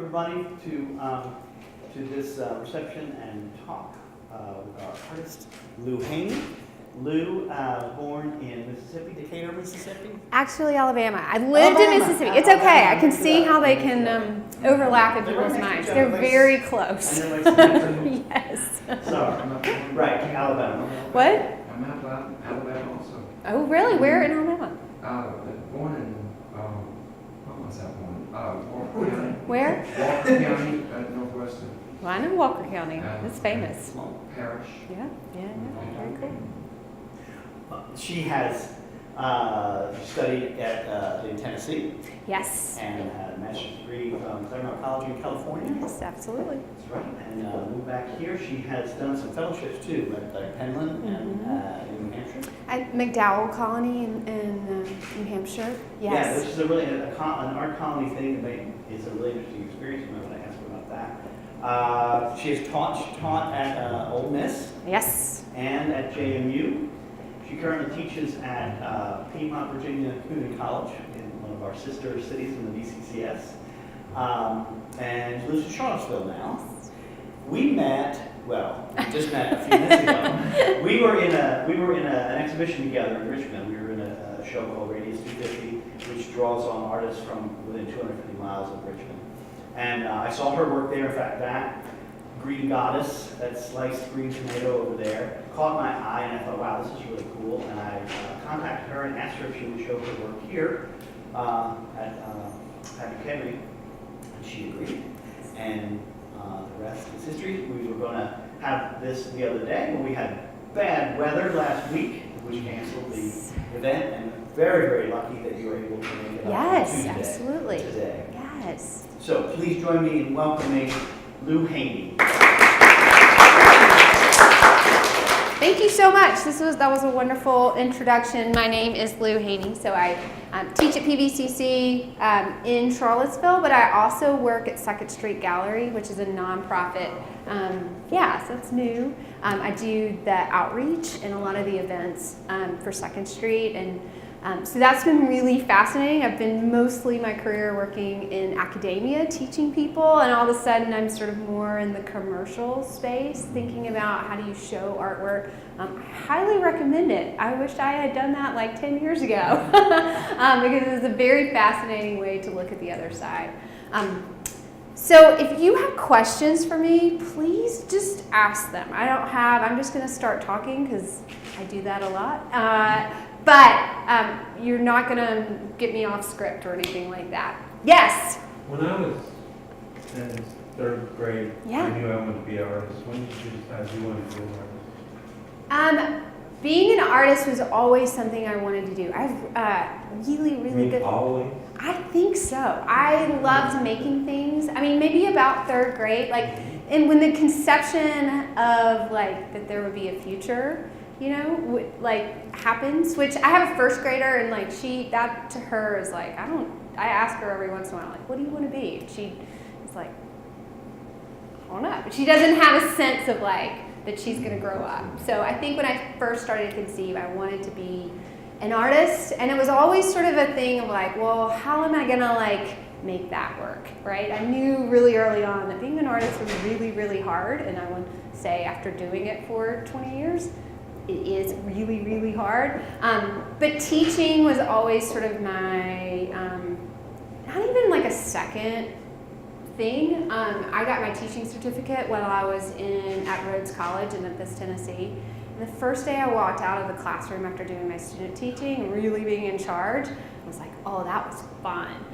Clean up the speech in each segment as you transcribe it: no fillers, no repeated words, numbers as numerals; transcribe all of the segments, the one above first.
everybody to this reception and talk with our artist, Lou Haney. Lou was born in Mississippi, Decatur, Mississippi? Actually, Alabama. I lived in Mississippi. It's okay. I can see how they can overlap in people's minds. They're very close. Yes. So, right, Alabama. What? I'm Alabama also. Oh, really? Where in Alabama? Born in, what was that one? Walker County. Where? Walker County, northwest of. Well, I know Walker County. It's famous. Small parish. Yeah. Very cool. She has studied in Tennessee. Yes. And had a master's degree from Claremont College in California. Yes, absolutely. That's right. And moved back here. She has done some fellowships too at Penland and in New Hampshire. At McDowell Colony in New Hampshire. Yes. Yeah, which is a really an art colony thing that is a really interesting experience. I'm going to ask her about that. She has taught at Ole Miss. Yes. And at JMU. She currently teaches at Piedmont, Virginia Community College in one of our sister cities in the VCCS. And she lives in Charlottesville now. We met, well, we just met a few minutes ago. We were in an exhibition together in Richmond. We were in a show called Radius 250, which draws on artists from within 250 miles of Richmond. And I saw her work there. In fact, that green goddess, that sliced green tomato over there, caught my eye, and I thought, wow, this is really cool. And I contacted her and asked her if she would show her work here at McHenry, and she agreed. And the rest is history. We were going to have this the other day, but we had bad weather last week, which canceled the event, and very, very lucky that you were able to make it on Tuesday. Absolutely. Today. Yes. So please join me in welcoming Lou Haney. Thank you so much. That was a wonderful introduction. My name is Lou Haney, so I teach at PHCC in Charlottesville, but I also work at Second Street Gallery, which is a nonprofit. So it's new. I do the outreach and a lot of the events for Second Street, and so that's been really fascinating. I've been mostly my career working in academia, teaching people, and all of a sudden I'm sort of more in the commercial space, thinking about how do you show artwork. I highly recommend it. I wish I had done that like 10 years ago because it's a very fascinating way to look at the other side. So if you have questions for me, please just ask them. I'm just going to start talking because I do that a lot. But you're not going to get me off script or anything like that. Yes? When I was in third grade, Yeah. I knew I wanted to be an artist. When did you decide you wanted to be an artist? Being an artist was always something I wanted to do. I've really good. Always? I think so. I loved making things. I mean, maybe about third grade, and when the conception of that there would be a future, happens, which I have a first grader, and that to her is I ask her every once in a while, what do you want to be? And she is I don't know. But she doesn't have a sense of that she's going to grow up. So I think when I first started to conceive, I wanted to be an artist, and it was always sort of a thing of well, how am I going to make that work, right? I knew really early on that being an artist was really, really hard, and I would say after doing it for 20 years, it is really, really hard. But teaching was always sort of my, not even a second thing. I got my teaching certificate while I was at Rhodes College in Memphis, Tennessee. And the first day I walked out of the classroom after doing my student teaching and really being in charge, I was oh, that was fun.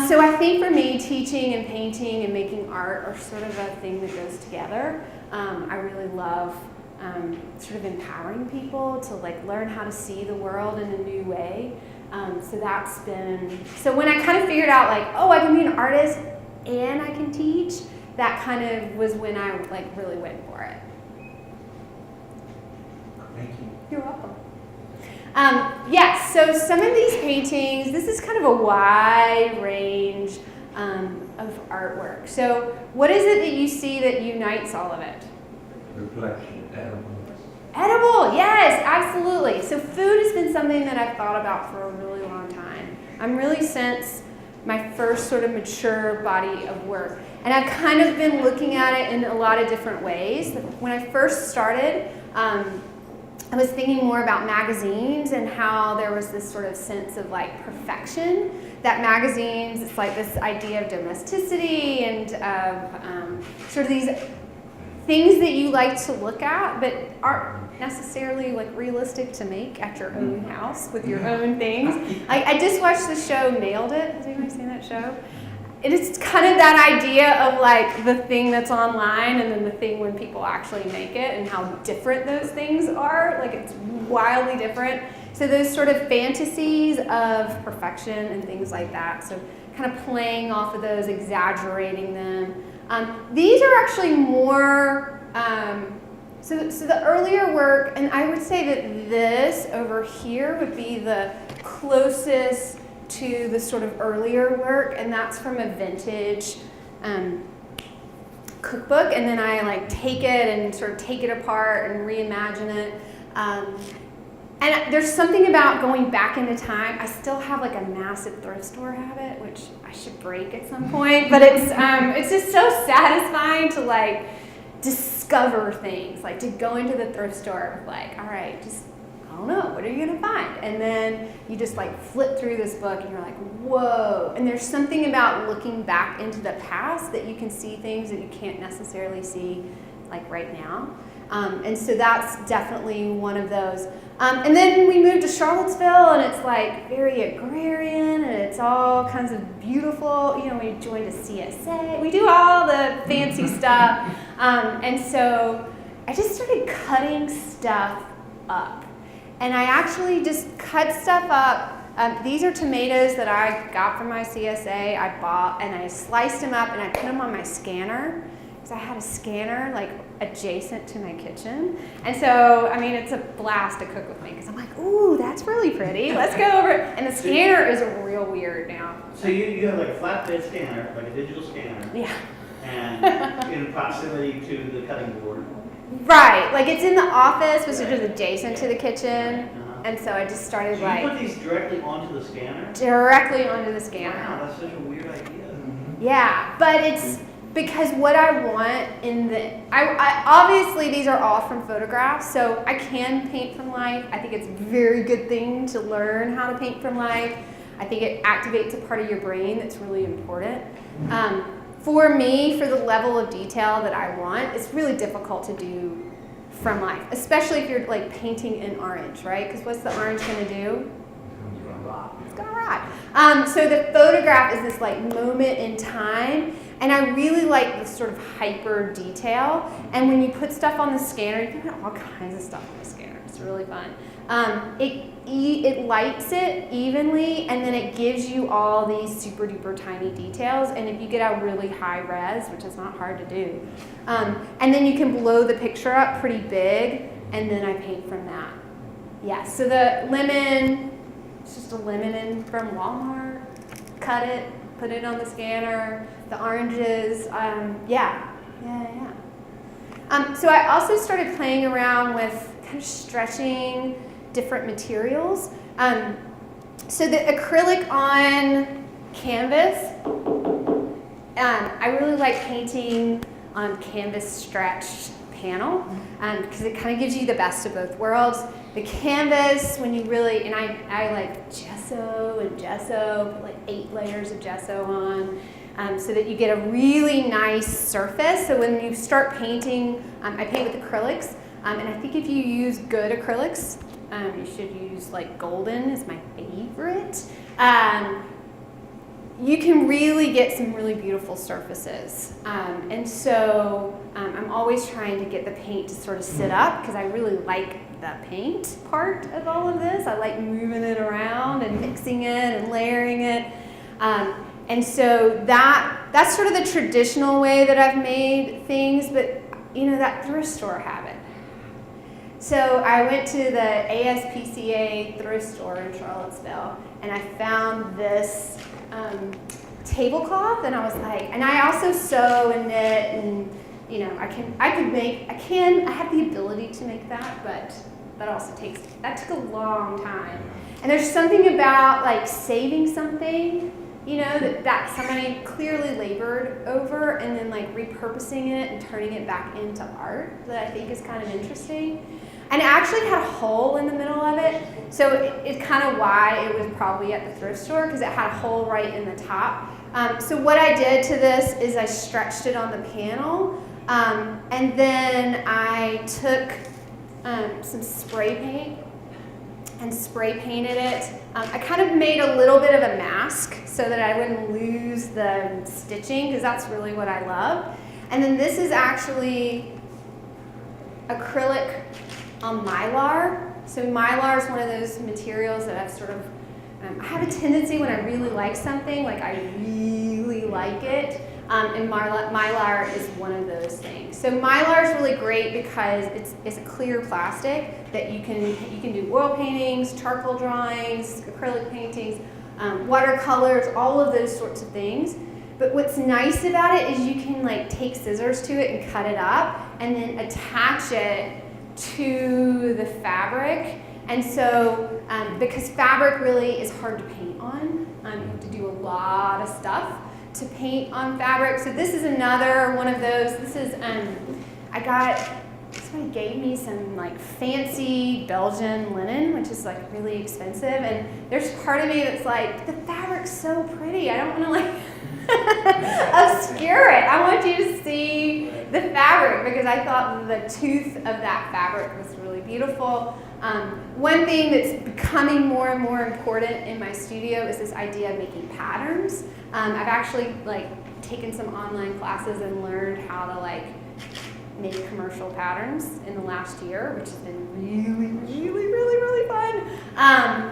So I think for me, teaching and painting and making art are sort of a thing that goes together. I really love sort of empowering people to learn how to see the world in a new way. So when I kind of figured out I can be an artist and I can teach, that kind of was when I really went for it. Thank you. You're welcome. Yes, so some of these paintings, this is kind of a wide range of artwork. So what is it that you see that unites all of it? Reflection, edible. Edible, yes, absolutely. So food has been something that I've thought about for a really long time. I'm really since my first sort of mature body of work. And I've kind of been looking at it in a lot of different ways. When I first started, I was thinking more about magazines and how there was this sort of sense of like perfection, that magazines, it's like this idea of domesticity and of sort of these things that you like to look at but aren't necessarily like realistic to make at your own house with your own things. I just watched the show Nailed It. Has anybody seen that show? It's kind of that idea of like the thing that's online and then the thing when people actually make it and how different those things are. Like it's wildly different. So those sort of fantasies of perfection and things like that. So kind of playing off of those, exaggerating them. These are actually more, so the earlier work, and I would say that this over here would be the closest to the sort of earlier work, and that's from a vintage cookbook, and then I like take it and sort of take it apart and reimagine it. And there's something about going back into time. I still have like a massive thrift store habit, which I should break at some point, but it's just so satisfying to like discover things, like to go into the thrift store with like, all right, just, I don't know, what are you gonna find? And then you just like flip through this book and you're like, whoa. And there's something about looking back into the past that you can see things that you can't necessarily see like right now. And so that's definitely one of those. And then we moved to Charlottesville, and it's like very agrarian, and it's all kinds of beautiful. You know, we joined a CSA. We do all the fancy stuff. And so I just started cutting stuff up. And I actually just cut stuff up. These are tomatoes that I got from my CSA. I bought, and I sliced them up, and I put them on my scanner. I had a scanner like adjacent to my kitchen, and so I mean it's a blast to cook with me because I'm like, ooh, that's really pretty. Let's go over it. And the scanner is real weird now. So you have like a flatbed scanner, like a digital scanner. Yeah. And in proximity to the cutting board. Right, like it's in the office, which is just adjacent to the kitchen, and so I just started So like you put these directly onto the scanner? directly onto the scanner. Wow, that's such a weird idea. Yeah, but it's because what I want in the, I obviously these are all from photographs, so I can paint from life. I think it's a very good thing to learn how to paint from life. I think it activates a part of your brain that's really important. For me, for the level of detail that I want, it's really difficult to do from life, especially if you're like painting in orange, right? Because what's the orange gonna do? It's gonna rot. So the photograph is this like moment in time, and I really like this sort of hyper detail. And when you put stuff on the scanner, you can put all kinds of stuff on the scanner. It's really fun. It lights it evenly, and then it gives you all these super duper tiny details. And if you get a really high res, which is not hard to do, and then you can blow the picture up pretty big, and then I paint from that. Yeah, so the lemon, it's just a lemon from Walmart. Cut it, put it on the scanner. The oranges, yeah. So I also started playing around with kind of stretching different materials. So the acrylic on canvas, I really like painting on canvas stretched panel because it kind of gives you the best of both worlds. The canvas, when you really, and I like gesso, put like 8 layers of gesso on. So that you get a really nice surface. So when you start painting, I paint with acrylics, and I think if you use good acrylics, you should use like golden is my favorite. You can really get some really beautiful surfaces. And so I'm always trying to get the paint to sort of sit up because I really like the paint part of all of this. I like moving it around and mixing it and layering it. And so that's sort of the traditional way that I've made things, but you know, that thrift store habit. So I went to the ASPCA thrift store in Charlottesville, and I found this tablecloth, and I was like, and I also sew and knit, and you know, I have the ability to make that, but that took a long time. And there's something about like saving something, you know, that somebody clearly labored over, and then like repurposing it and turning it back into art that I think is kind of interesting. And it actually had a hole in the middle of it, so it's kind of why it was probably at the thrift store, because it had a hole right in the top. So what I did to this is I stretched it on the panel, and then I took some spray paint and spray painted it. I kind of made a little bit of a mask so that I wouldn't lose the stitching, because that's really what I love. And then this is actually acrylic on Mylar. So Mylar is one of those materials that I've sort of, I have a tendency when I really like something, like I really like it, and Mylar is one of those things. So Mylar is really great because it's a clear plastic that you can do oil paintings, charcoal drawings, acrylic paintings, watercolors, all of those sorts of things. But what's nice about it is you can like take scissors to it and cut it up and then attach it to the fabric. And so, because fabric really is hard to paint on, you have to do a lot of stuff to paint on fabric. So this is another one of those. This is, somebody gave me some like fancy Belgian linen, which is like really expensive. And there's part of me that's like, the fabric's so pretty. I don't want to like obscure it. I want you to see the fabric, because I thought the tooth of that fabric was really beautiful. One thing that's becoming more and more important in my studio is this idea of making patterns. I've actually like taken some online classes and learned how to like make commercial patterns in the last year, which has been really fun.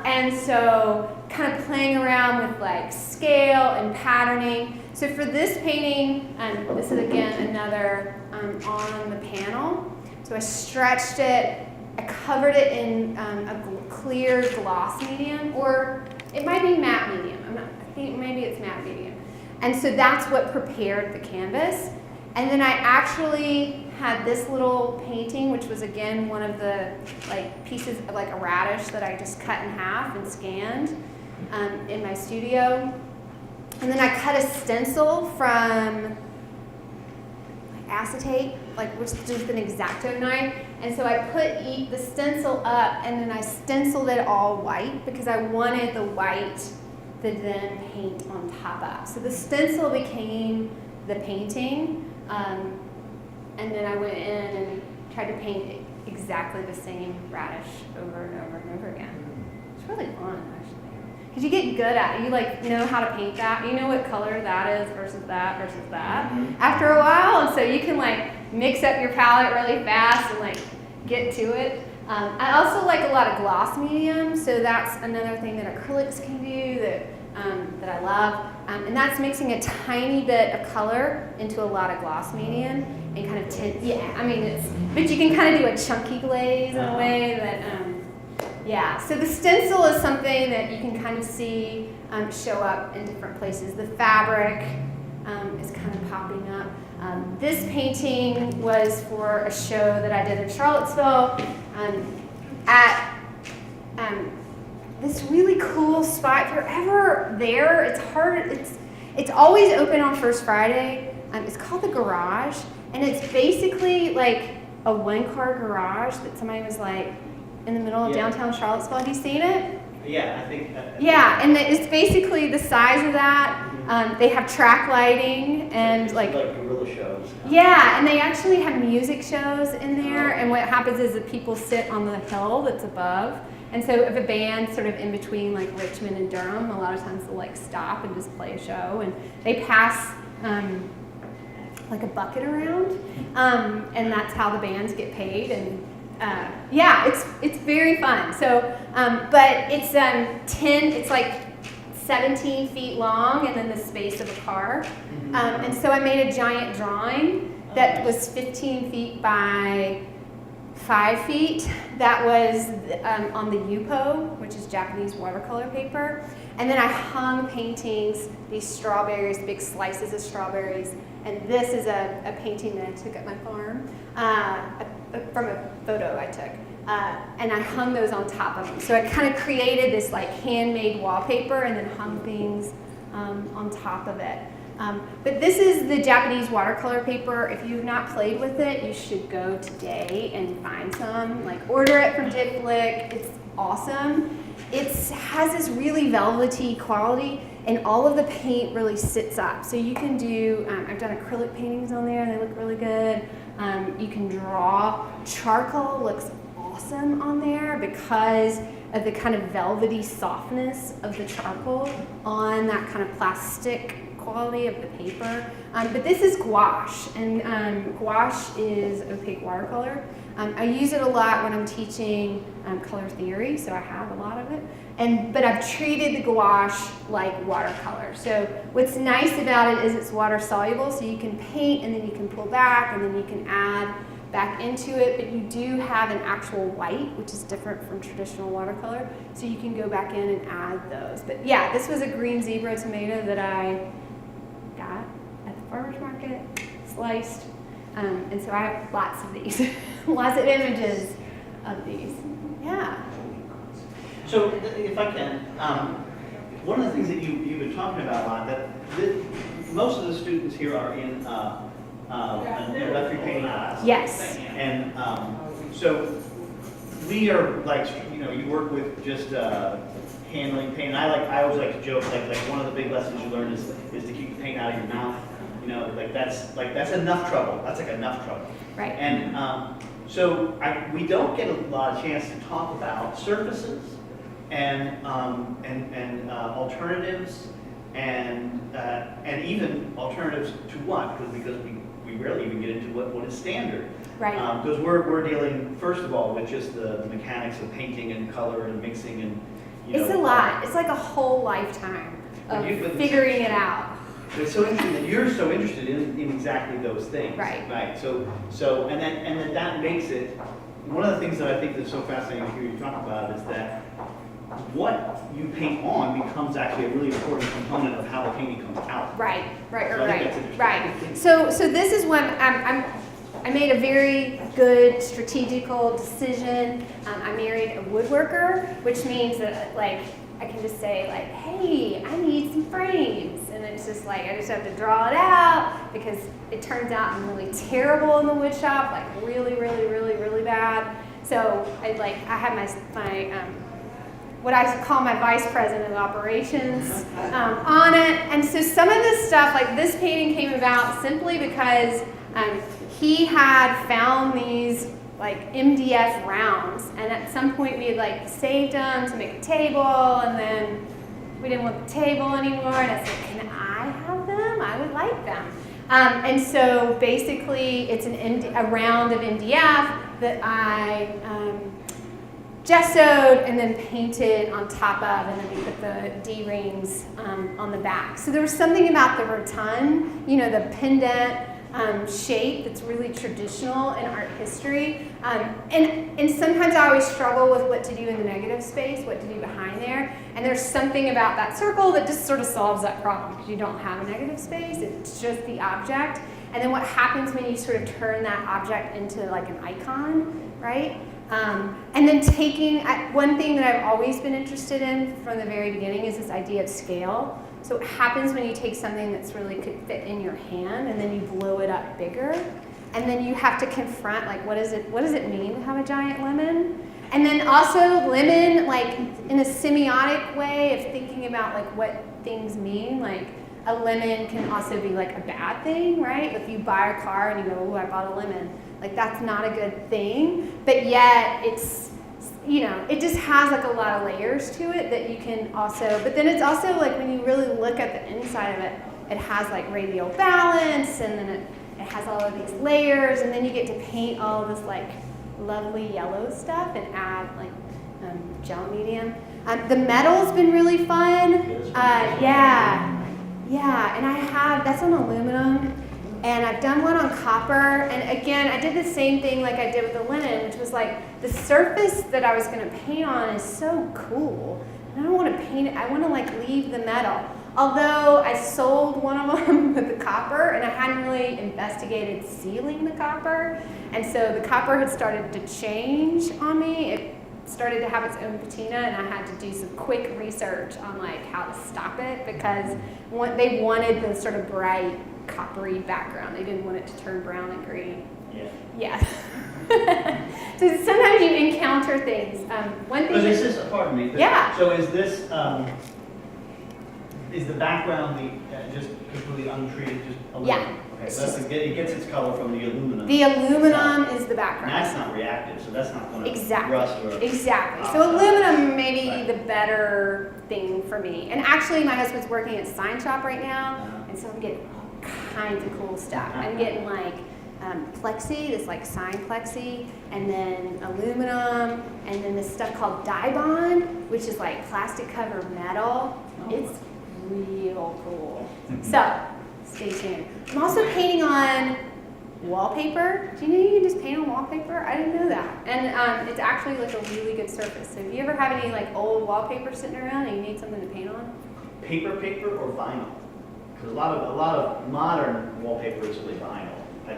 And so kind of playing around with like scale and patterning. So for this painting, this is again another on the panel. So I stretched it, I covered it in a clear gloss medium, or it might be matte medium. I think maybe it's matte medium. And so that's what prepared the canvas. And then I actually had this little painting, which was again one of the like pieces of like a radish that I just cut in half and scanned in my studio. And then I cut a stencil from acetate, like which is just an X-Acto knife. And so I put the stencil up, and then I stenciled it all white because I wanted the white to then paint on top of. So the stencil became the painting. And then I went in and tried to paint exactly the same radish over and over and over again. It's really fun, actually. Because you get good at it. You like know how to paint that. You know what color that is versus that after a while. And so you can like mix up your palette really fast and like get to it. I also like a lot of gloss mediums. So that's another thing that acrylics can do that I love. And that's mixing a tiny bit of color into a lot of gloss medium and kind of tint. Yeah, I mean, but you can kind of do a chunky glaze in a way that, yeah. So the stencil is something that you can kind of see show up in different places. The fabric is kind of popping up. This painting was for a show that I did in Charlottesville at this really cool spot. If you're ever there, it's always open on First Friday. It's called The Garage, and it's basically like a one-car garage that somebody was like in the middle of downtown Charlottesville. Have you seen it? Yeah, I think. Yeah, and it's basically the size of that. They have track lighting and like guerrilla shows. Yeah, and they actually have music shows in there. And what happens is that people sit on the hill that's above. And so if a band's sort of in between like Richmond and Durham, a lot of times they'll like stop and just play a show, and they pass like a bucket around, and that's how the bands get paid. And yeah, it's very fun. So, but it's it's like 17 feet long, and then the space of a car. And so I made a giant drawing that was 15 feet by 5 feet. That was on the Yupo, which is Japanese watercolor paper. And then I hung paintings, these strawberries, big slices of strawberries. And this is a painting that I took at my farm from a photo I took. And I hung those on top of them. So I kind of created this like handmade wallpaper and then hung things on top of it. But this is the Japanese watercolor paper. If you've not played with it, you should go today and find some. Like, order it from Dick Flick. It's awesome. It has this really velvety quality, and all of the paint really sits up. So you can do, I've done acrylic paintings on there, and they look really good. You can draw. Charcoal looks awesome on there because of the kind of velvety softness of the charcoal on that kind of plastic quality of the paper. But this is gouache, and gouache is opaque watercolor. I use it a lot when I'm teaching color theory, so I have a lot of it. But I've treated the gouache like watercolor. So what's nice about it is it's water soluble, so you can paint and then you can pull back and then you can add back into it, but you do have an actual white, which is different from traditional watercolor, so you can go back in and add those. But yeah, this was a green zebra tomato that I got at the farmer's market, sliced, and so I have lots of these, lots of images of these. Yeah. So if I can, one of the things that you've been talking about a lot, that most of the students here are in an electric painting class. Yes. And so we are like, you work with just handling paint. I always like to joke, like one of the big lessons you learn is to keep the paint out of your mouth. That's enough trouble. That's like enough trouble. Right. And so we don't get a lot of chance to talk about surfaces and alternatives and even alternatives to what? Because we rarely even get into what is standard. Right. Because we're dealing first of all with just the mechanics of painting and color and mixing and It's a lot. It's like a whole lifetime of figuring it out. It's so interesting that you're so interested in exactly those things. Right. Right. So and then that makes it one of the things that I think that's so fascinating to hear you talk about is that what you paint on becomes actually a really important component of how the painting comes out. Right. So I think that's interesting. So this is when I made a very good strategical decision. I married a woodworker, which means that like I can just say like, hey, I need some frames, and it's just like I just have to draw it out because it turns out I'm really terrible in the wood shop, like really bad. So I have my what I call my vice president of operations on it, and so some of this stuff, like this painting, came about simply because he had found these like MDF rounds, and at some point we had like saved them to make a table, and then we didn't want the table anymore, and I said, can I have them? I would like them. And so basically it's a round of MDF that I gessoed and then painted on top of, and then we put the D-rings on the back. So there was something about the rotund, the pendant shape that's really traditional in art history. And sometimes I always struggle with what to do in the negative space, what to do behind there. And there's something about that circle that just sort of solves that problem because you don't have a negative space, it's just the object. And then what happens when you sort of turn that object into like an icon, right? And then one thing that I've always been interested in from the very beginning is this idea of scale. So what happens when you take something that's really could fit in your hand and then you blow it up bigger, and then you have to confront like what does it mean to have a giant lemon? And then also lemon like in a semiotic way of thinking about like what things mean, like a lemon can also be like a bad thing, right? If you buy a car and you go, oh, I bought a lemon, like that's not a good thing, but yet it's, it just has like a lot of layers to it that you can also, but then it's also like when you really look at the inside of it, it has like radial balance, and then it has all of these layers, and then you get to paint all of this like lovely yellow stuff and add like gel medium. The metal's been really fun. Yeah, and that's on aluminum. And I've done one on copper, and again, I did the same thing like I did with the linen, which was like the surface that I was going to paint on is so cool, and I don't want to paint it, I want to like leave the metal. Although I sold one of them with the copper, and I hadn't really investigated sealing the copper, and so the copper had started to change on me. It started to have its own patina, and I had to do some quick research on like how to stop it because they wanted the sort of bright coppery background. They didn't want it to turn brown and green. Yeah. Yeah. So sometimes you encounter things. One But thing. is this, pardon me. Yeah. So is this, is the background just completely untreated, just aluminum? Yeah. Okay, so it gets its color from the aluminum. The aluminum is the And background. that's not reactive, so that's not gonna Exactly. rust or. Exactly. Ah, So aluminum may be right. the better thing for me. And actually, my husband's working at a sign shop right now, and so I'm getting all kinds of cool stuff. I'm getting like plexi, this like sign plexi, and then aluminum, and then this stuff called Dibond, which is like plastic covered metal. It's real cool. So stay tuned. I'm also painting on wallpaper. Do you know you can just paint on wallpaper? I didn't know that. And it's actually like a really good surface. So if you ever have any like old wallpaper sitting around and you need something to paint on, Paper or vinyl? Because a lot of modern wallpaper is really vinyl.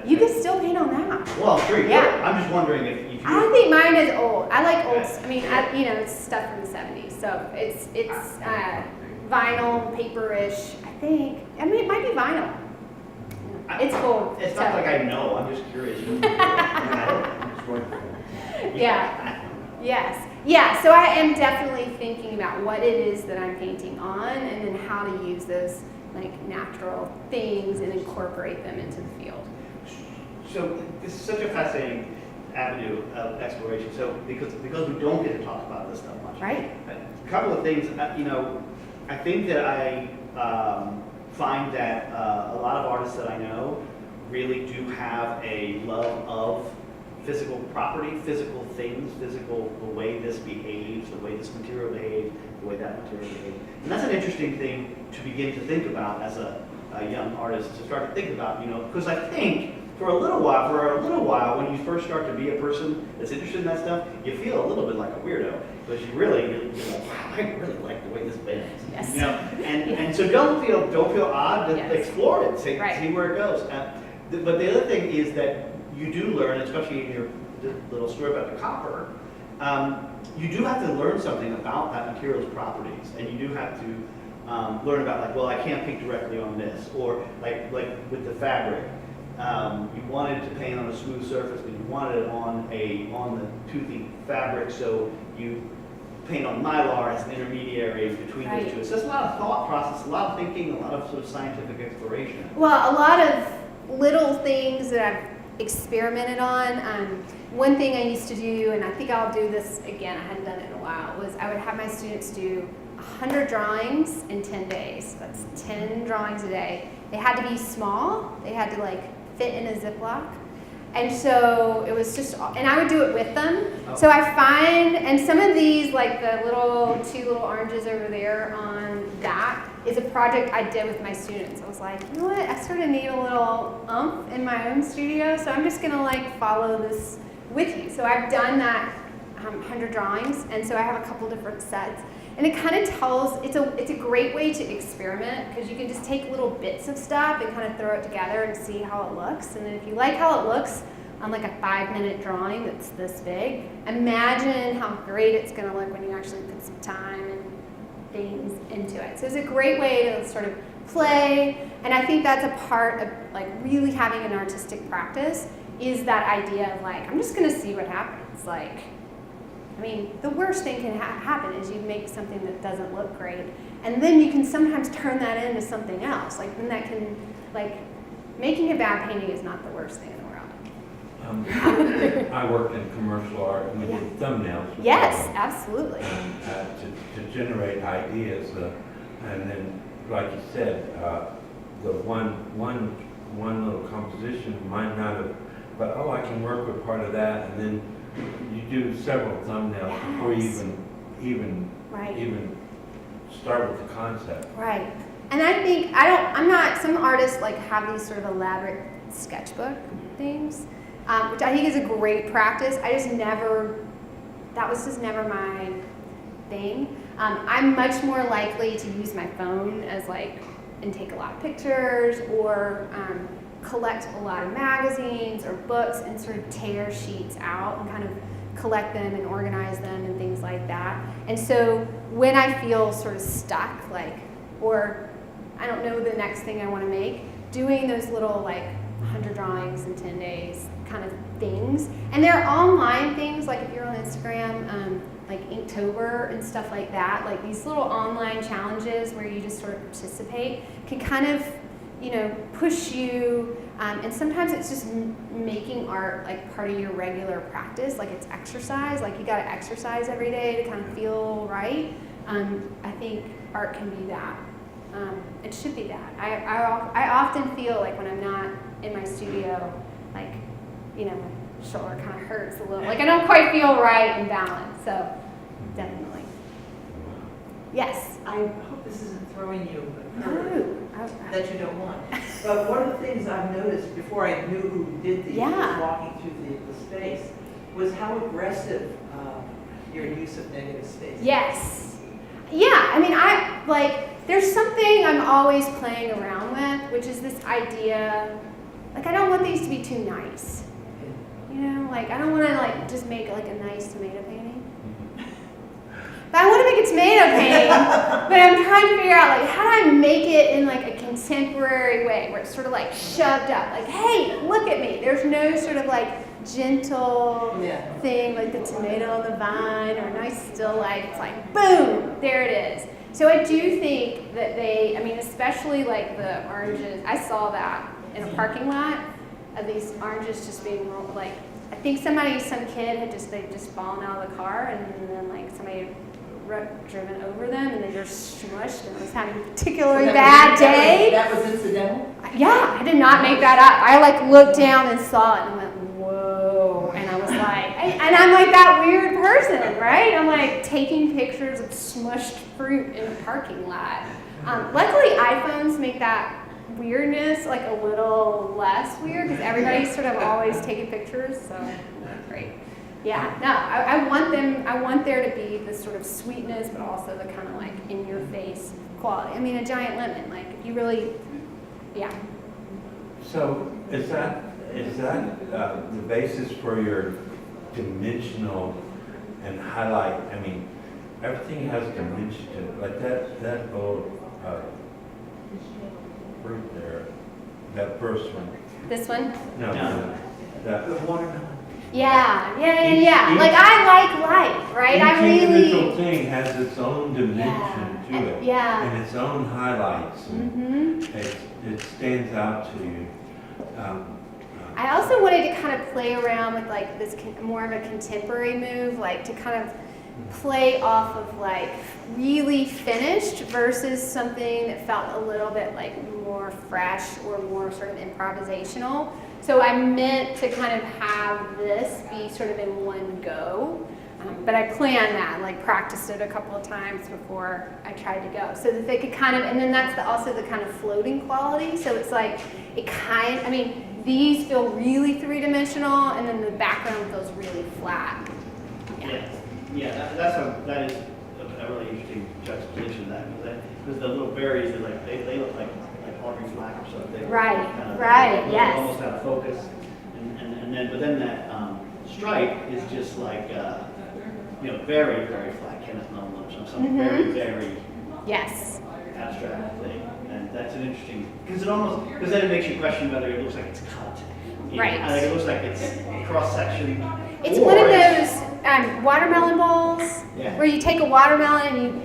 you can still paint on that. Well, sure, you Yeah. could. I'm just wondering if you. I think mine is old. I like old. Okay. I mean, it's stuff from the '70s, so it's vinyl, paperish. I think. I mean, it might be vinyl. It's cool. It's not like I know, I'm just curious. Yeah. Yes. Yeah. So I am definitely thinking about what it is that I'm painting on, and then how to use those like natural things and incorporate them into the field. So this is such a fascinating avenue of exploration. So because we don't get to talk about this stuff much. Right. A couple of things, I think that I find that a lot of artists that I know really do have a love of physical property, physical things, the way this behaves, the way this material behaves, the way that material behaves. And that's an interesting thing to begin to think about as a young artist, to start to think about, because I think for a little while, when you first start to be a person that's interested in that stuff, you feel a little bit like a weirdo, because you're like, wow, I really like the way this bends. Yes. And so don't feel odd to Yes. explore it, see Right. where it goes. But the other thing is that you do learn, especially in your little story about the copper, you do have to learn something about that material's properties, and you do have to learn about I can't paint directly on this, or like with the fabric. You wanted to paint on a smooth surface, but you wanted it on the toothy fabric, so you paint on mylar as an intermediary between Right. those two. So it's a lot of thought process, a lot of thinking, a lot of sort of scientific exploration. Well, a lot of little things that I've experimented on. One thing I used to do, and I think I'll do this again, I hadn't done it in a while, was I would have my students do 100 drawings in 10 days. That's 10 drawings a day. They had to be small. They had to fit in a Ziploc. And so it was just, and I would do it with them. Oh. So I find, and some of these, like the two little oranges over there on that, is a project I did with my students. I was like, you know what, I sort of need a little oomph in my own studio, so I'm just gonna follow this with you. So I've done that 100 drawings, and so I have a couple different sets. And it kind of tells, it's a great way to experiment, because you can just take little bits of stuff and kind of throw it together and see how it looks. And then if you like how it looks on a 5-minute drawing that's this big, imagine how great it's going to look when you actually put some time and things into it. So it's a great way to sort of play, and I think that's a part of really having an artistic practice, is that idea of I'm just going to see what happens. The worst thing can happen is you make something that doesn't look great, and then you can sometimes turn that into something else. Then that can, making a bad painting is not the worst thing in the world. I work in commercial art, and we Yeah. did thumbnails. Yes, absolutely. To generate ideas, and then, like you said, the one little composition might not have, but I can work with part of that, and then you do several thumbnails before you Yes. even Right. start with the concept. Right. And I think, some artists have these sort of elaborate sketchbook things, which I think is a great practice. That was just never my thing. I'm much more likely to use my phone as and take a lot of pictures, or collect a lot of magazines or books and sort of tear sheets out and kind of collect them and organize them and things like that. And so when I feel sort of stuck, like, or I don't know the next thing I want to make, doing those little like 100 drawings in 10 days kind of things. And there are online things, like if you're on Instagram, like Inktober and stuff like that, like these little online challenges where you just sort of participate can kind of, you know, push you, and sometimes it's just making art like part of your regular practice, like it's exercise, like you gotta exercise every day to kind of feel right. I think art can be that. It should be that. I often feel like when I'm not in my studio, like, you know, my shoulder kind of hurts a little. Like I don't quite feel right and balanced, so definitely. Yes? I hope this isn't throwing you a curve No. that you don't want. But one of the things I've noticed before I knew who did these, Yeah. walking through the space, was how aggressive your use of negative space. Yes. Yeah, I mean, there's something I'm always playing around with, which is this idea, like I don't want these to be too nice. You know, like I don't want to like just make like a nice tomato painting. But I want to make a tomato painting, but I'm trying to figure out like how do I make it in like a contemporary way where it's sort of like shoved up, like hey, look at me. There's no sort of like gentle thing like the tomato on the vine or nice still life. It's like boom, there it is. So I do think that I mean, especially like the oranges. I saw that in a parking lot of these oranges just being rolled, like I think some kid had they'd just fallen out of the car and then like somebody had driven over them and they just smushed and was having a particularly bad day. That was incidental? Yeah, I did not make that up. I like looked down and saw it and went, whoa. And I was like, and I'm like that weird person, right? I'm like taking pictures of smushed fruit in a parking lot. Luckily, iPhones make that weirdness like a little less weird because everybody's sort of always taking pictures, so that's great. Yeah, no, I want there to be this sort of sweetness, but also the kind of like in your face quality. I mean, a giant lemon, like if you really, yeah. So is that the basis for your dimensional and highlight? I mean, everything has dimension to it. Like that old fruit there, that first one. This one? No, that The watermelon. Yeah. Each- Like I like light, right? I Each individual really. thing has its own dimension to it. Yeah. And its own highlights. And it stands out to you. I also wanted to kind of play around with like this more of a contemporary move, like to kind of play off of like really finished versus something that felt a little bit like more fresh or more sort of improvisational. So I meant to kind of have this be sort of in one go, but I planned that, like practiced it a couple of times before I tried to go, so that they could kind of, and then that's also the kind of floating quality. So it's like I mean, these feel really three-dimensional, and then the background feels really flat. Yeah, that is a really interesting juxtaposition of that, because the little berries are like they look like Audrey Flack or something. Right, yes. Almost out of focus, and then that stripe is just like very very flat Kenneth Nolan or something very very Yes. abstract thing, and that's an interesting because then it makes you question whether it looks like it's cut. Right. Like it looks like it's cross section. It's one of those watermelon bowls where you take a watermelon and you.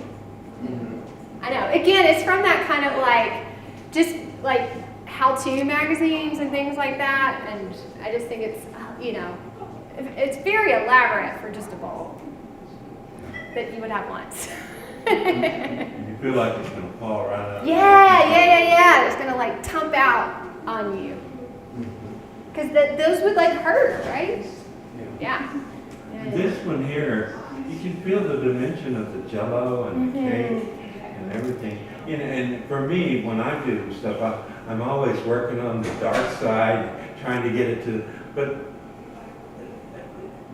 I know. Again, it's from that kind of like, just like how-to magazines and things like that, and I just think it's it's very elaborate for just a bowl that you would have once. You feel like it's going to fall right out. Yeah. It's gonna like tump out on you. Because those would like hurt, right? Yeah. This one here, you can feel the dimension of the Jell-O and the cake and everything. And for me, when I do stuff, I'm always working on the dark side, trying to get it to. But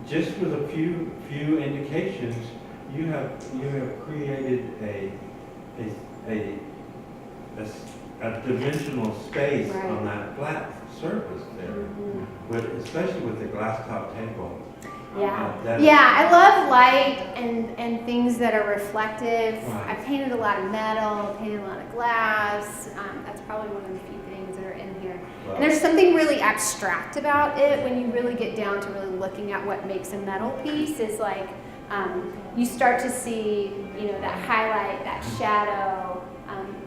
just with a few indications, you have created a dimensional space on that flat surface there, especially with the glass top table. Yeah, yeah, I love light and things that are reflective. Right. I painted a lot of metal, painted a lot of glass. That's probably one of the few things that are in here. Wow. And there's something really abstract about it when you really get down to really looking at what makes a metal piece. Is like you start to see, that highlight, that shadow,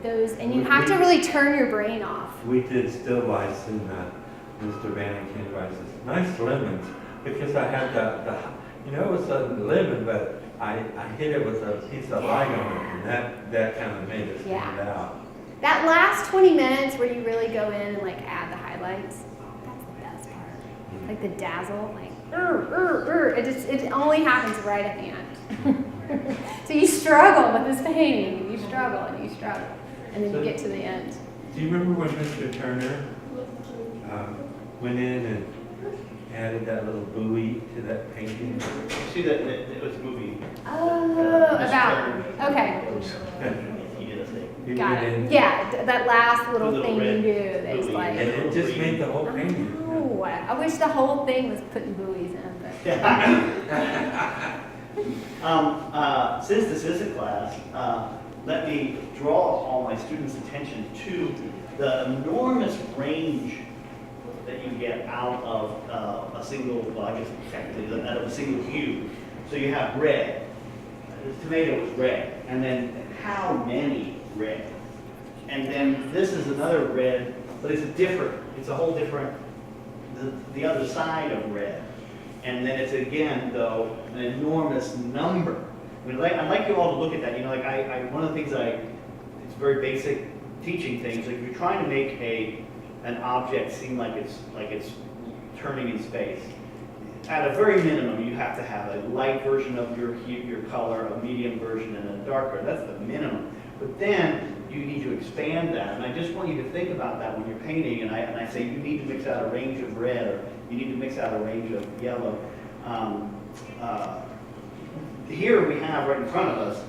those, and you have to really turn your brain off. We did still life and Mr. Bannon came by and says, nice lemons, because I had it was a lemon, but I hit it with a piece of light on it, and that kind of made it stand out. That last 20 minutes where you really go in and like add the highlights, that's the best part. Like the dazzle, like it only happens right at the end. So you struggle with this painting, you struggle and you struggle, and then you get to the end. Do you remember when Mr. Turner went in and added that little buoy to that painting? You see that it was a movie. Oh, okay. He did a thing. He Got went it. in, Yeah, that last little The little thing you red do that's buoy. like, and it just made the whole painting. oh, I wish the whole thing was putting buoys in, but. Since this is a class, let me draw all my students' attention to the enormous range that you get out of a single, well, I guess technically, out of a single hue. So you have red. The tomato is red, and then how many red? And then this is another red, but it's a whole different, the other side of red. And then it's again, though, an enormous number. I mean, I'd like you all to look at that. One of the things it's very basic teaching things. Like you're trying to make an object seem like it's turning in space. At a very minimum, you have to have a light version of your color, a medium version, and a darker. That's the minimum. But then you need to expand that. And I just want you to think about that when you're painting. And I say you need to mix out a range of red, or you need to mix out a range of yellow. Here we have right in front of us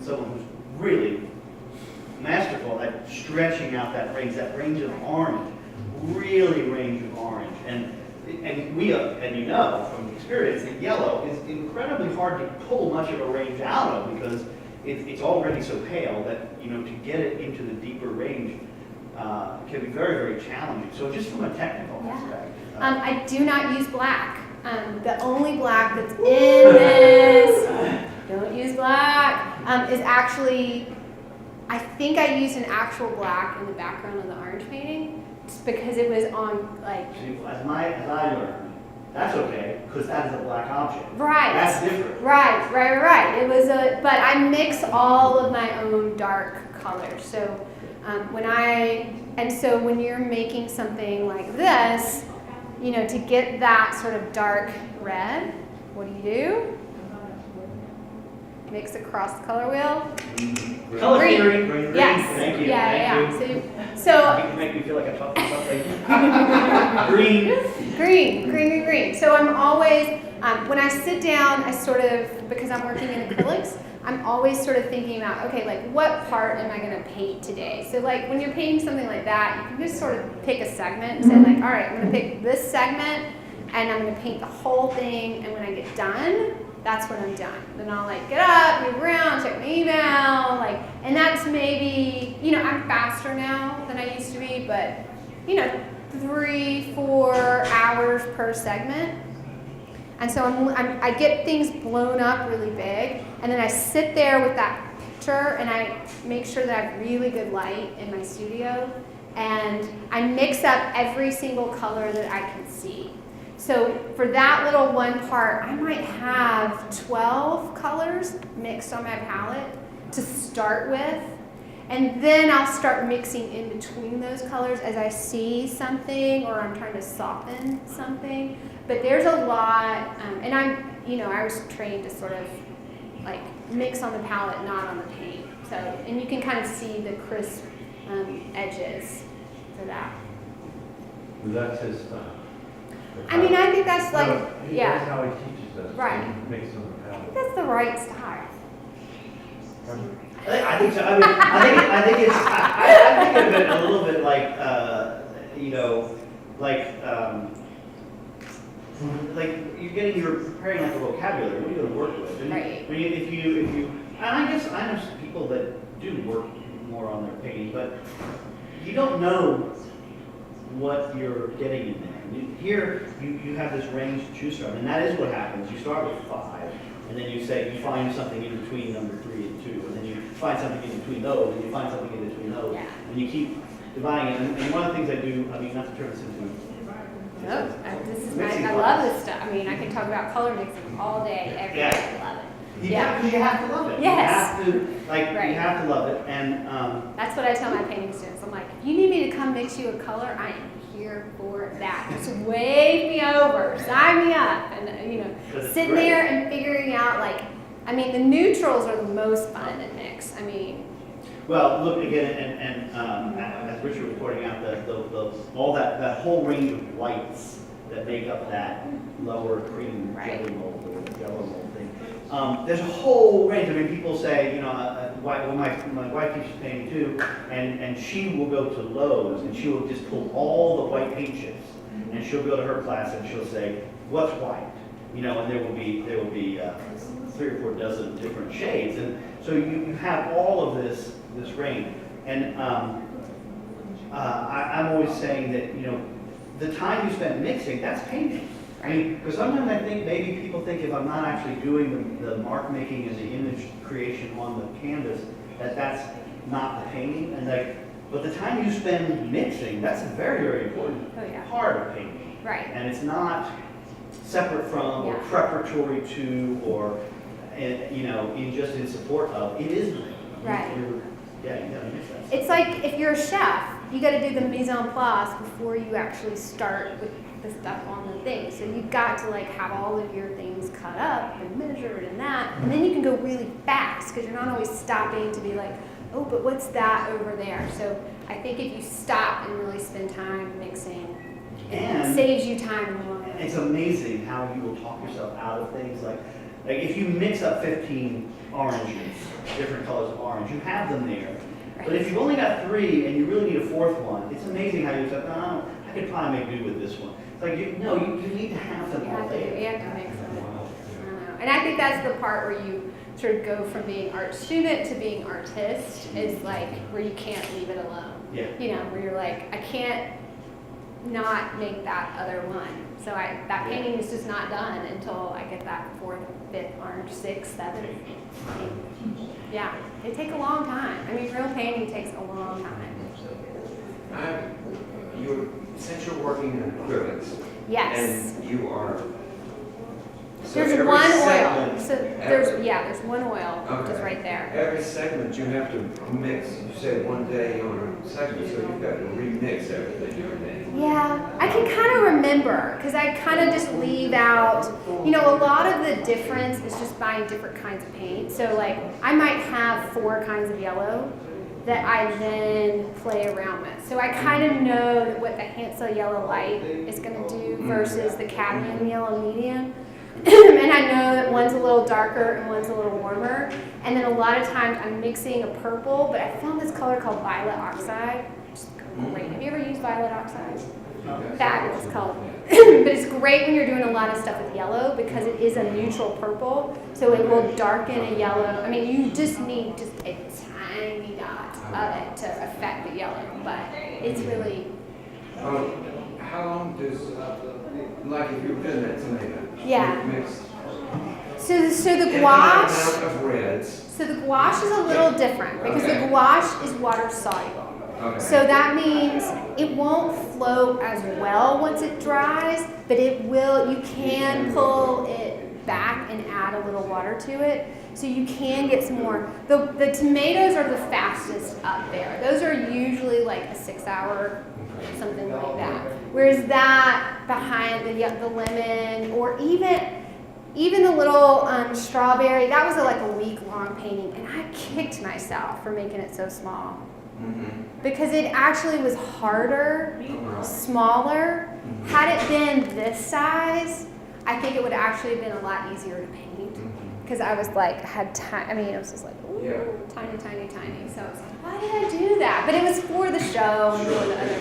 someone who's really masterful at stretching out that range of orange, really range of orange. And from experience that yellow is incredibly hard to pull much of a range out of because it's already so pale that to get it into the deeper range can be very, very challenging. So just from a technical aspect. I do not use black. The only black that's in this, don't use black, is actually, I think I used an actual black in the background of the orange painting just because it was on like. See, as I learned, that's okay because that is a black object. Right. That's different. Right. It was but I mix all of my own dark colors. So when you're making something like this, to get that sort of dark red, what do? Mix across the color wheel. Color Green. theory. Yes. Thank you. Yeah. Thank you. So You can make me feel like I'm talking something. Green. So I'm always, when I sit down, I sort of, because I'm working in acrylics, I'm always sort of thinking about, okay, like what part am I going to paint today? So like when you're painting something like that, you can just sort of pick a segment and say like, all right, I'm going to pick this segment and I'm going to paint the whole thing. And when I get done, that's when I'm done. Then I'll like get up, move around, check my email, and that's maybe, I'm faster now than I used to be, but 3-4 hours per segment. And so I get things blown up really big, and then I sit there with that picture and I make sure that I have really good light in my studio, and I mix up every single color that I can see. So for that little one part, I might have 12 colors mixed on my palette to start with. And then I'll start mixing in between those colors as I see something or I'm trying to soften something. But there's a lot, and I was trained to sort of like mix on the palette, not on the paint. So, and you can kind of see the crisp edges for that. That's his style. I think that's like, That's how he teaches us. Right. Mix on the I palette. think that's the right style. I think so. I think of it a little bit like, like, you're preparing like a vocabulary, what are you gonna work with? And Right. I mean, if you, and I guess I know some people that do work more on their painting, but you don't know what you're getting in there. Here, you have this range to choose from, and that is what happens. You start with 5, and then you find something in between number 3 and 2, and then you find something in between those, and you find something in between those, Yeah. and you keep dividing it. And one of the things I do, I mean, not to turn this into No, this is mixing I love this stuff. I mean, I can talk about color mixing all day, every day. Yeah. I love it. You Yeah. have to love it. Yes. You have to, like, Right. you have to love it, and, That's what I tell my painting students. I'm like, if you need me to come mix you a color, I am here for that. Just wave me over, sign me up, and 'Cause it's sitting great. there and figuring out like, I mean, the neutrals are the most fun to mix. I mean, well, look again, and as Richard was pointing out, all that whole range of whites that make up that lower cream Right. jelly mold or yellow mold thing. There's a whole range. I mean, people say, well, my wife teaches painting too, and she will go to Lowe's and she will just pull all the white paint chips, and she'll go to her class and she'll say, what's white? And there will be 3 or 4 dozen different shades, and so you have all of this range. And I'm always saying that the time you spend mixing, that's painting. I mean, because sometimes I think maybe people think if I'm not actually doing the mark making and the image creation on the canvas, that's not the painting. And but the time you spend mixing, that's a very, very important Oh, yeah. part of painting. right. And it's not separate from or Yeah. preparatory to or just in support of. It is. Right. You gotta mix that. It's like if you're a chef, you got to do the mise en place before you actually start with the stuff on the thing. So you've got to like have all of your things cut up and measured and that, and then you can go really fast because you're not always stopping to be like, oh, but what's that over there? So I think if you stop and really spend time mixing, it And saves you time in the long run. it's amazing how you will talk yourself out of things. Like if you mix up 15 oranges, different colors of orange, you have them there. But if you've only got 3 and you really need a 4th one, it's amazing how you say, no, I could probably make do with this one. It's like, you need to have them You all have to, there. you have to mix them. I don't know. And I think that's the part where you sort of go from being art student to being artist, is like where you can't leave it alone. Yeah. Where you're like, I can't not make that other one. So that painting is just not done until I get that 4th, 5th, orange, 6th, 7th. Yeah, they take a long time. I mean, real painting takes a long time. Since you're working in acrylics, Yes. and you are. so There's every one oil. segment- So there's one oil just Okay. right there. Every segment you have to mix. You said one day on a segment, so you've got to remix everything every day. Yeah, I can kind of remember because I kind of just leave out, a lot of the difference is just buying different kinds of paint. So like I might have 4 kinds of yellow that I then play around with. So I kind of know what the Hansel yellow light is going to do versus the cadmium yellow medium. And I know that one's a little darker and one's a little warmer. And then a lot of times I'm mixing a purple, but I found this color called violet oxide. Which is great. Have you ever used violet oxide? Fabulous color. But it's great when you're doing a lot of stuff with yellow because it is a neutral purple. So it will darken a yellow. I mean, you just need just a tiny dot of it to affect the yellow. But it's really, How long does, like if you're doing that tomato, Yeah. mix so the an gouache. amount of reds. So the gouache is a little different because the Okay. gouache is water soluble. Okay. So that means it won't float as well once it dries, but it will, you can pull it back and add a little water to it. So you can get some more. The tomatoes are the fastest up there. Those are usually like a 6-hour, something like that. Whereas that behind the lemon or even the little strawberry, that was like a week-long painting, and I kicked myself for making it so small. Because it actually was harder, smaller. Had it been this size, I think it would actually have been a lot easier to paint. Because I was like, had time, I mean, it was just like, ooh, Yeah. tiny, tiny, tiny. So I was like, why did I do that? But it was for the show and for the other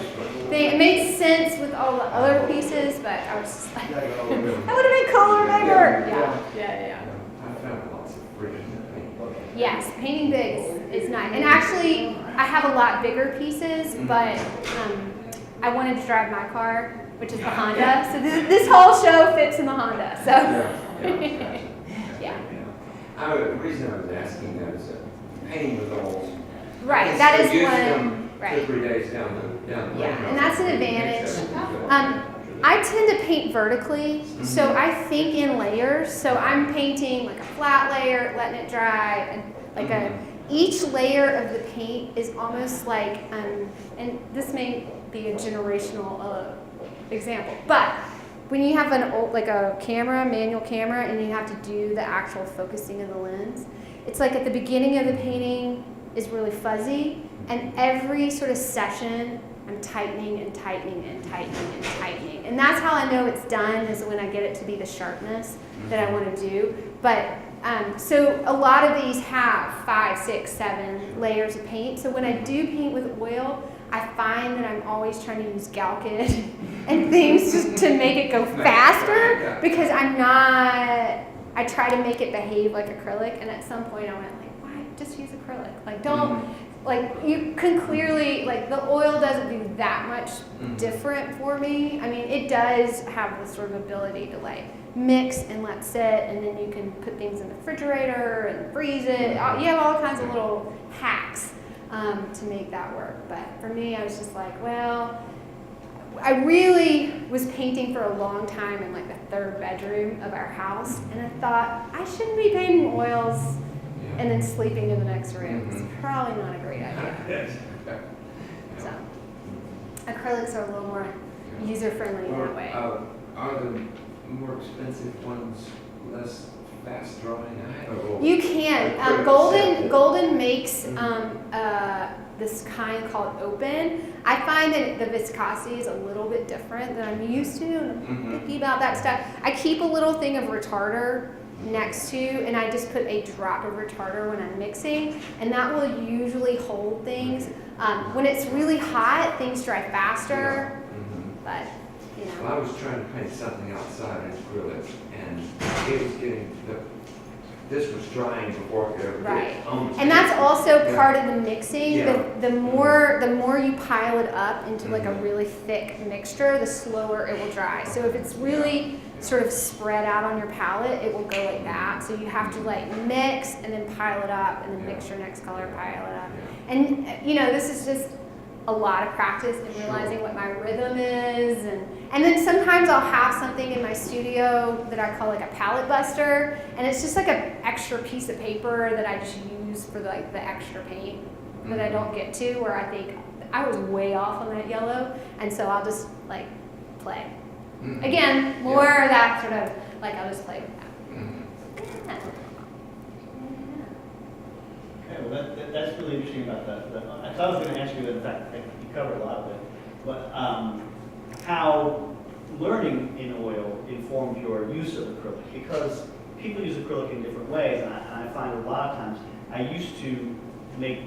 thing. It made sense with all the other pieces, but I was just like, that would have been cooler bigger. Yeah. I found lots of friction paint. Yes, painting big is nice. And actually, I have a lot bigger pieces, but I wanted to drive my car, which is the Honda. So this whole show fits in the Honda. So yeah. The reason I was asking that is that painting with oils. Right, that is use one. them Right. 2 or 3 days down the Yeah, lane. and that's an advantage. I tend to paint vertically, so I think in layers. So I'm painting like a flat layer, letting it dry, and like each layer of the paint is almost like, and this may be a generational example, but when you have an old, like a camera, manual camera, and you have to do the actual focusing of the lens, it's like at the beginning of the painting is really fuzzy, and every sort of session I'm tightening and tightening and tightening and tightening. And that's how I know it's done, is when I get it to be the sharpness that I want to do. But so a lot of these have 5, 6, 7 layers of paint. So when I do paint with oil, I find that I'm always trying to use Galkid and things just to make it go faster, because I try to make it behave like acrylic. And at some point I went like, why just use acrylic? Like don't. Like, you can clearly, like, the oil doesn't do that much different for me. I mean, it does have this sort of ability to, like, mix and let sit, and then you can put things in the refrigerator and freeze it. You have all kinds of little hacks to make that work. But for me, I was just like, well, I really was painting for a long time in, like, the 3rd bedroom of our house, and I thought, I shouldn't be painting oils and then sleeping in the next room. It's probably not a great idea. So, acrylics are a little more user-friendly that way. Are the more expensive ones less fast drying? You can. Golden makes this kind called open. I find that the viscosity is a little bit different than I'm used to, and I'm picky about that stuff. I keep a little thing of retarder next to, and I just put a drop of retarder when I'm mixing, and that will usually hold things. When it's really hot, things dry faster, but you know. Well, I was trying to paint something outside in acrylic, and it was getting this was drying before I could ever get it on. And that's also part of the mixing. Yeah. The more you pile it up into like a really thick mixture, the slower it will dry. So if it's really sort of spread out on your palette, it will go like that. So you have to like mix and then pile it up, and then mix your next color, pile it up. And you know, this is just a lot of practice and realizing what my rhythm is, and then sometimes I'll have something in my studio that I call like a palette buster, and it's just like an extra piece of paper that I just use for like the extra paint that I don't get to, where I think I was way off on that yellow, and so I'll just like play. Again, more of that sort of like I'll just play with that. Okay, well, that's really interesting about that. I was going to ask you, in fact, you covered a lot of it, but how learning in oil informed your use of acrylic, because people use acrylic in different ways, and I find a lot of times I used to make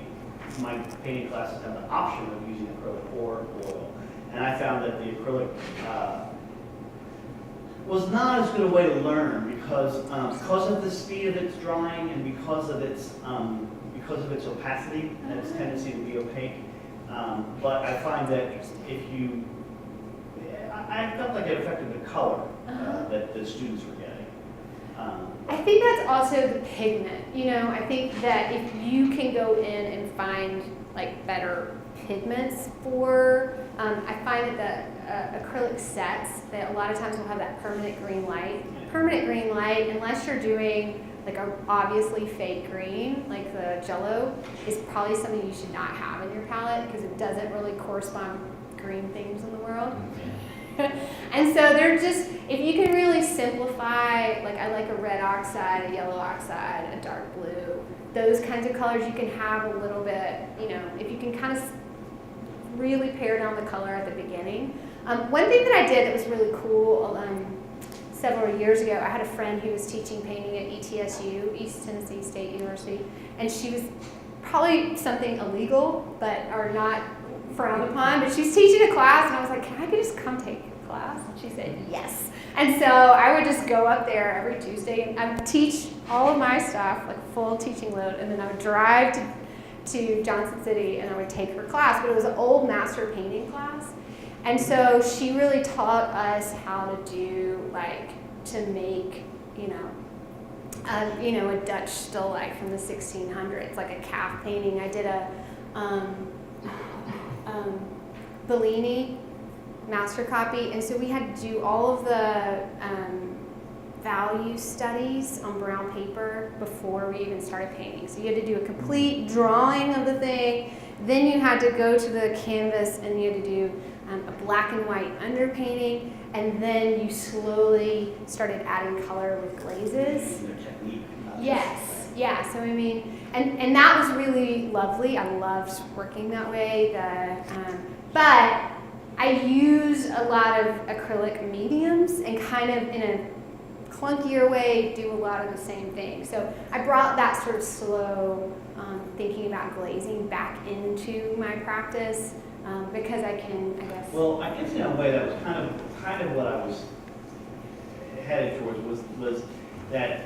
my painting classes have the option of using acrylic or oil, and I found that the acrylic was not as good a way to learn because of the speed of its drying and because of its opacity and its tendency to be opaque. But I find that if you, I felt like it affected the color that the students were getting. I think that's also the pigment. You know, I think that if you can go in and find like better pigments for, I find that the acrylic sets, that a lot of times will have that permanent green light. Permanent green light, unless you're doing like a obviously fake green, like the Jell-O, is probably something you should not have in your palette because it doesn't really correspond with green things in the world. And so they're just, if you can really simplify, like I like a red oxide, a yellow oxide, a dark blue, those kinds of colors you can have a little bit, you know, if you can kind of really pare down the color at the beginning. One thing that I did that was really cool, several years ago, I had a friend who was teaching painting at ETSU, East Tennessee State University, and she was probably something illegal, or not frowned upon, but she's teaching a class, and I was like, can I just come take your class? And she said, yes. And so I would just go up there every Tuesday, and I would teach all of my stuff, like full teaching load, and then I would drive to Johnson City, and I would take her class, but it was an old master painting class. And so she really taught us how to do, like, to make, a Dutch still life from the 1600s, like a calf painting. I did a Bellini master copy, and so we had to do all of the value studies on brown paper before we even started painting. So you had to do a complete drawing of the thing, then you had to go to the canvas and you had to do a black and white underpainting, and then you slowly started adding color with glazes. Their technique. Yes, yeah, so I mean, and that was really lovely. I loved working that way. But I use a lot of acrylic mediums and kind of in a clunkier way do a lot of the same thing. So I brought that sort of slow thinking about glazing back into my practice because I can, I guess. Well, I guess in a way that was kind of what I was headed towards was that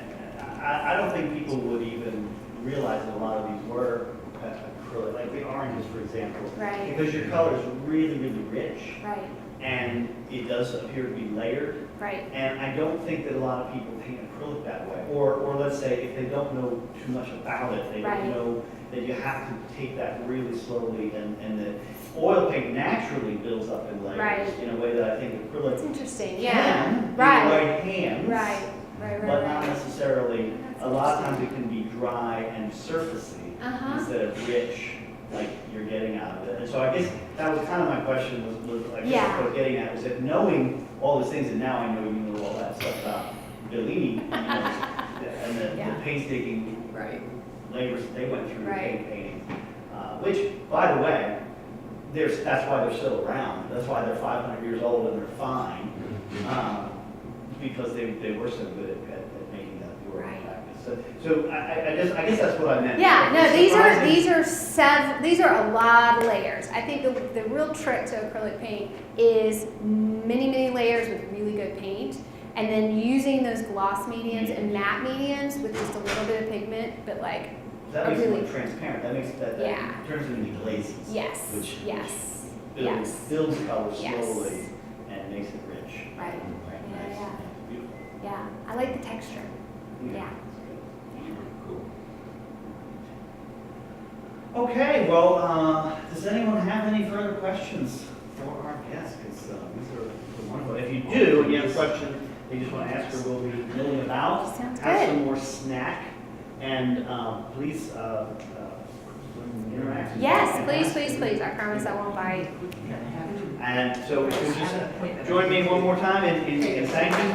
I don't think people would even realize that a lot of these were acrylic, like the oranges, for example. Right. Because your color is really, really rich. Right. And it does appear to be layered. Right. And I don't think that a lot of people paint acrylic that way. Or let's say if they don't know too much about it, they Right. don't know that you have to take that really slowly, and the oil paint naturally builds up in layers Right. in a way that I think acrylic It's interesting. can Yeah. in the Right. right hands. Right. But not necessarily, That's a lot of times interesting. it can be dry and surfacey Uh-huh. instead of rich, like you're getting out of it. And so I guess that was kind of my question was I guess Yeah. what I was getting at was that knowing all those things, and now I know you know all that stuff about Bellini, and the Yeah. painstaking Right. labors that they went through to Right. paint paintings. Which, by the way, that's why they're still around. That's why they're 500 years old and they're fine. Because they were so good at making that the oral Right. practice. So I guess that's what I meant. Yeah, no, Surprising. these are a lot of layers. I think the real trick to acrylic paint is many layers with really good paint, and then using those gloss mediums and matte mediums with just a little bit of pigment, but like That makes it really- more transparent. That makes that Yeah. turns it into glazes. yes, Which yes, builds color Yes. slowly and makes it rich. right, Right. Yeah, Nice. yeah. Beautiful. yeah. I like the texture. Yeah. Cool. Okay, well, does anyone have any further questions for our guests? Because these are wonderful. If you do, and you have a question that you just want to ask her, we'll be milling about. Sounds Have good. some more snack, and please interact. Yes, please. I promise I won't bite. And so if you just join me one more time in thanking